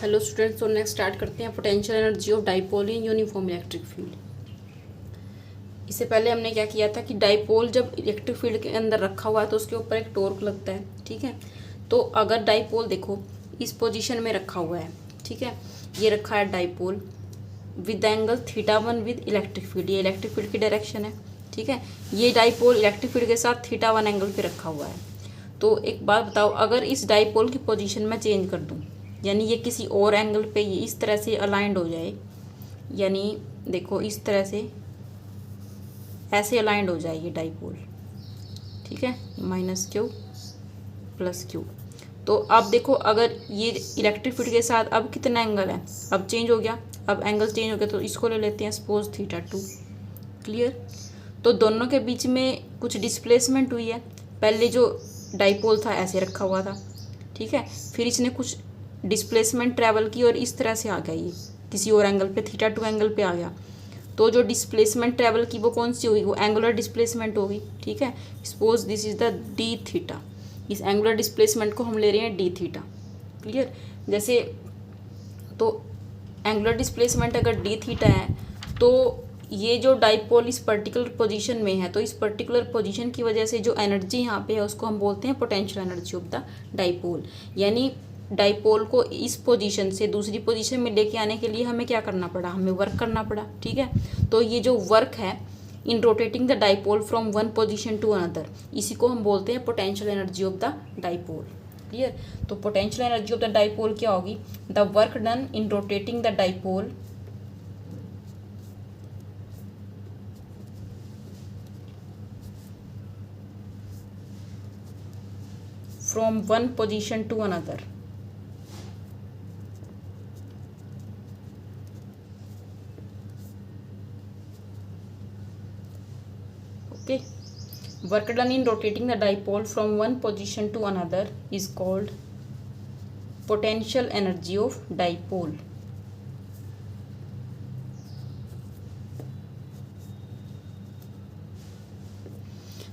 Hello students, तो next start करते हैं potential energy of dipole in uniform electric field. इससे पहले हमने क्या किया था कि डाइपोल जब इलेक्ट्रिक फील्ड के अंदर रखा हुआ है तो उसके ऊपर एक टॉर्क लगता है। ठीक है, तो अगर डाइपोल देखो इस पोजीशन में रखा हुआ है, ठीक है, ये रखा है dipole with angle θ1 with electric field, ये इलेक्ट्रिक फील्ड की डायरेक्शन है। ठीक है, ये डाइपोल इलेक्ट्रिक फील्ड के साथ θ1 एंगल पे रखा हुआ है। तो एक बात बताओ, अगर इस डाइपोल की पोजीशन मैं चेंज कर दूं, यानी ये किसी और एंगल पे ये इस तरह से अलाइंड हो जाए, यानी देखो इस तरह से ऐसे अलाइंड हो जाए ये डाइपोल, ठीक है, -q + q। तो अब देखो अगर ये इलेक्ट्रिक फील्ड के साथ अब कितना एंगल है, अब चेंज हो गया, अब एंगल चेंज हो गया, तो इसको ले लेते हैं सपोज θ2। क्लियर। तो दोनों के बीच में कुछ डिस्प्लेसमेंट हुई है। पहले जो डाइपोल था ऐसे रखा हुआ था, ठीक है, फिर इसने कुछ डिस्प्लेसमेंट ट्रैवल की और इस तरह से आ गया, ये किसी और एंगल पे θ2 एंगल पे आ गया। तो जो डिस्प्लेसमेंट ट्रैवल की वो कौन सी होगी, वो एंगुलर डिस्प्लेसमेंट होगी। ठीक है, suppose this is the dθ, इस एंगुलर डिस्प्लेसमेंट को हम ले रहे हैं dθ। क्लियर। जैसे तो एंगुलर डिस्प्लेसमेंट अगर dθ है तो ये जो डाइपोल इस पर्टिकुलर पोजीशन में है, तो इस पर्टिकुलर पोजीशन की वजह से जो एनर्जी यहाँ पे है उसको हम बोलते हैं potential energy of the dipole. यानी डाइपोल को इस पोजीशन से दूसरी पोजीशन में लेके आने के लिए हमें क्या करना पड़ा, हमें वर्क करना पड़ा। ठीक है, तो ये जो वर्क है in rotating the dipole from one position to another, इसी को हम बोलते हैं potential energy of the dipole. Clear. तो potential energy of the dipole क्या होगी, the work done in rotating the dipole from one position to another। Okay, work done in rotating the dipole from one position to another is called potential energy of dipole।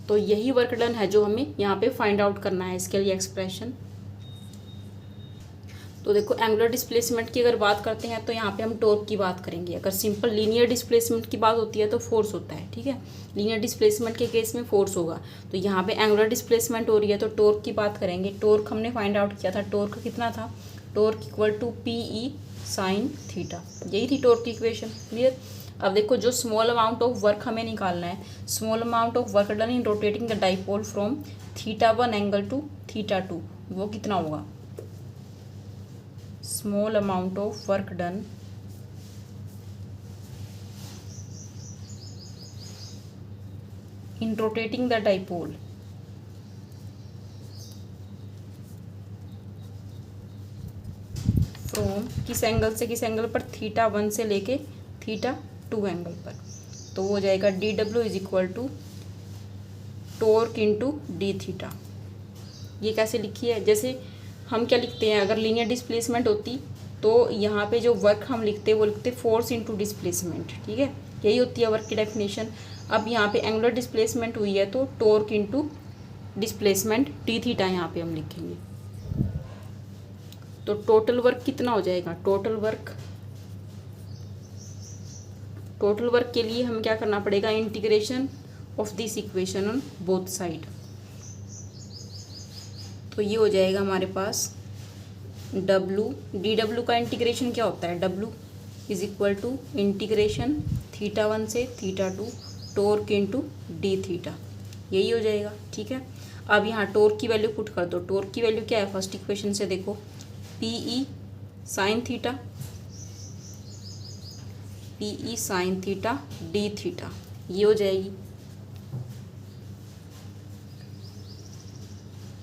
तो यही work done है जो हमें यहाँ पे find out करना है, इसके लिए एक्सप्रेशन। तो देखो एंगुलर डिस्प्लेसमेंट की अगर बात करते हैं तो यहाँ पे हम टॉर्क की बात करेंगे। अगर सिंपल लीनियर डिस्प्लेसमेंट की बात होती है तो फोर्स होता है। ठीक है, लीनियर डिस्प्लेसमेंट के केस में फोर्स होगा। तो यहाँ पे एंगुलर डिस्प्लेसमेंट हो रही है तो टॉर्क की बात करेंगे। टॉर्क हमने फाइंड आउट किया था, टॉर्क कितना था, torque equal to PE sin θ, यही थी टॉर्क की इक्वेशन। क्लियर। अब देखो जो स्मॉल अमाउंट ऑफ वर्क हमें निकालना है, small amount of work done in rotating the dipole from θ1 angle to θ2, वो कितना होगा, small amount of work done in rotating the dipole from किस एंगल से किस एंगल पर, θ1 से लेके θ2 एंगल पर। तो वो हो जाएगा dW is equal to torque into dθ। ये कैसे लिखी है, जैसे हम क्या लिखते हैं, अगर लीनियर डिस्प्लेसमेंट होती तो यहाँ पे जो वर्क हम लिखते वो लिखते फोर्स इंटू डिस्प्लेसमेंट। ठीक है, यही होती है वर्क की डेफिनेशन। अब यहाँ पे एंगुलर डिस्प्लेसमेंट हुई है तो टॉर्क इंटू डिस्प्लेसमेंट dθ यहाँ पे हम लिखेंगे। तो टोटल वर्क कितना हो जाएगा, टोटल वर्क के लिए हमें क्या करना पड़ेगा, integration of this equation on both side. तो ये हो जाएगा हमारे पास dW का इंटीग्रेशन क्या होता है, W is equal to integration θ1 से θ2 टॉर्क इंटू dθ, यही हो जाएगा। ठीक है, अब यहाँ टॉर्क की वैल्यू पुट कर दो। टॉर्क की वैल्यू क्या है, फर्स्ट इक्वेशन से देखो, PE sin θ dθ, ये हो जाएगी।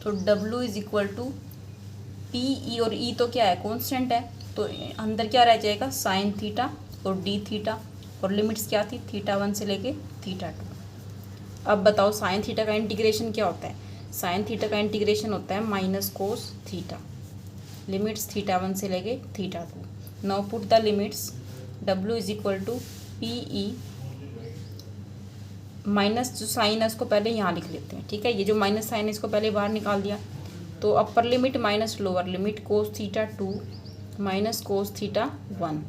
तो W is equal to PE, और E तो क्या है, कांस्टेंट है, तो अंदर क्या रह जाएगा, sin θ और dθ, और लिमिट्स क्या थी, θ1 से लेके θ2। अब बताओ sin θ का इंटीग्रेशन क्या होता है, sin θ का इंटीग्रेशन होता है -cos θ, लिमिट्स θ1 से लेके θ2। Now put the limits, W is equal to PE minus जो साइन है उसको पहले यहाँ लिख लेते हैं। ठीक है, ये जो माइनस साइन है इसको पहले बाहर निकाल दिया। तो upper limit minus lower limit cos θ2 minus cos theta 1,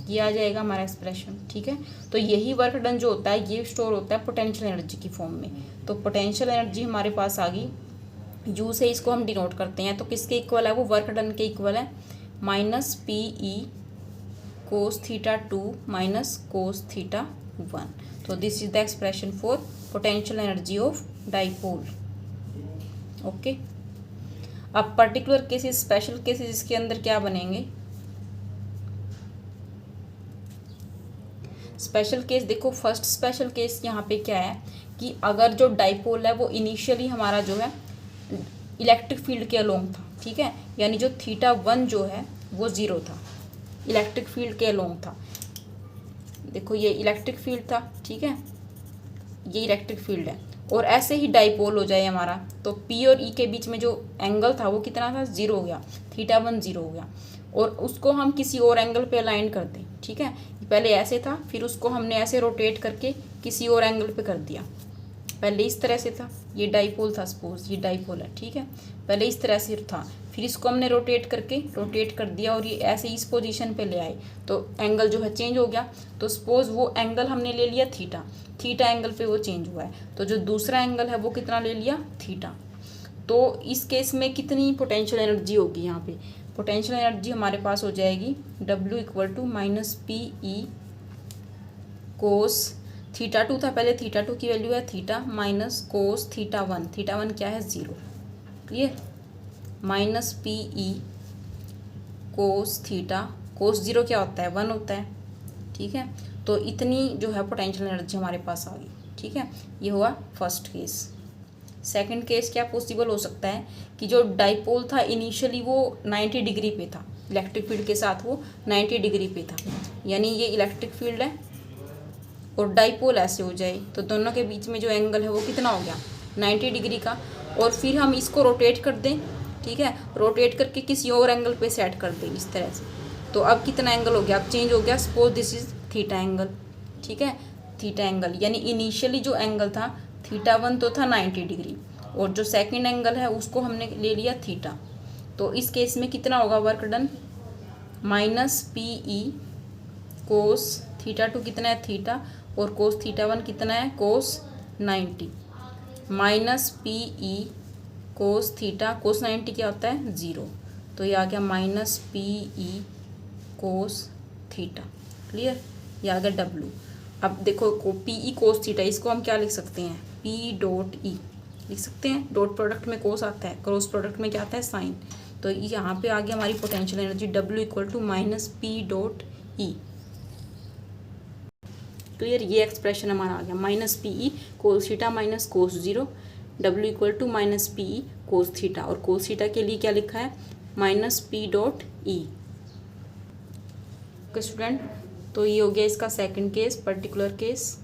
ये आ जाएगा हमारा एक्सप्रेशन। ठीक है, तो यही वर्क डन जो होता है ये स्टोर होता है पोटेंशियल एनर्जी की फॉर्म में। तो पोटेंशियल एनर्जी हमारे पास आ गई, यू से इसको हम डिनोट करते हैं, तो किसके इक्वल है वो, वर्क डन के इक्वल है, minus P E cos theta 2 minus cos theta 1। तो this is the expression for potential energy of dipole. Okay, अब पर्टिकुलर केसेस, स्पेशल केसेस, इसके अंदर क्या बनेंगे। स्पेशल केस देखो, फर्स्ट स्पेशल केस यहाँ पे क्या है कि अगर जो डाइपोल है वो इनिशियली हमारा जो है इलेक्ट्रिक फील्ड के अलोंग था। ठीक है, यानी जो थीटा 1 जो है वो 0 था, इलेक्ट्रिक फील्ड के अलोंग था। देखो ये इलेक्ट्रिक फील्ड था, ठीक है, ये इलेक्ट्रिक फील्ड है, और ऐसे ही डाइपोल हो जाए हमारा, तो पी और ई के बीच में जो एंगल था वो कितना था, 0 हो गया, थीटा 1 0 हो गया, और उसको हम किसी और एंगल पे अलाइन कर दें। ठीक है, पहले ऐसे था, फिर उसको हमने ऐसे रोटेट करके किसी और एंगल पे कर दिया। पहले इस तरह से था, ये डाइपोल था, सपोज ये डाइपोल है। ठीक है, पहले इस तरह से था, फिर इसको हमने रोटेट कर दिया और ये ऐसे इस पोजीशन पे ले आए, तो एंगल जो है चेंज हो गया। तो सपोज वो एंगल हमने ले लिया थीटा एंगल पे वो चेंज हुआ है, तो जो दूसरा एंगल है वो कितना ले लिया, थीटा। तो इस केस में कितनी पोटेंशियल एनर्जी होगी, यहाँ पे पोटेंशियल एनर्जी हमारे पास हो जाएगी W equal to minus P E cos theta 2 था, पहले थीटा 2 की वैल्यू है थीटा, माइनस कोस थीटा 1 क्या है 0, clear, minus P E cos theta, cos 0 क्या होता है 1 होता है। ठीक है, तो इतनी जो है पोटेंशियल एनर्जी हमारे पास आ गई। ठीक है, ये हुआ फर्स्ट केस। सेकंड केस क्या पॉसिबल हो सकता है कि जो डाइपोल था इनिशियली वो 90 डिग्री पे था, इलेक्ट्रिक फील्ड के साथ वो 90 डिग्री पे था, यानी ये इलेक्ट्रिक फील्ड है और डाइपोल ऐसे हो जाए, तो दोनों के बीच में जो एंगल है वो कितना हो गया 90 डिग्री का, और फिर हम इसको रोटेट कर दें। ठीक है, रोटेट करके किसी और एंगल पे सेट कर दें इस तरह से, तो अब कितना एंगल हो गया, अब चेंज हो गया, suppose this is theta angle. ठीक है, थीटा एंगल यानी इनिशियली जो एंगल था थीटा 1 तो था 90 डिग्री, और जो सेकंड एंगल है उसको हमने ले लिया थीटा। तो इस केस में कितना होगा work done, minus P E cos theta 2 कितना है थीटा, और कोस थीटा 1 कितना है cos 90, minus P E cos theta, cos 90 क्या होता है 0, तो ये आ गया minus P E cos theta. Clear, ये आ गया W। अब देखो पी ई कोस थीटा, इसको हम क्या लिख सकते हैं, पी डॉट ई लिख सकते हैं, डॉट प्रोडक्ट में कोस आता है, क्रॉस प्रोडक्ट में क्या आता है साइन, तो यहाँ पे आ गया हमारी potential energy W equal to minus P dot E. Clear, ये एक्सप्रेशन हमारा आ गया, minus P E cos theta minus cos 0, W equal to minus P E cos theta, और कोस थीटा के लिए क्या लिखा है minus P dot E. Okay student, तो ये हो गया इसका सेकंड केस, पर्टिकुलर केस।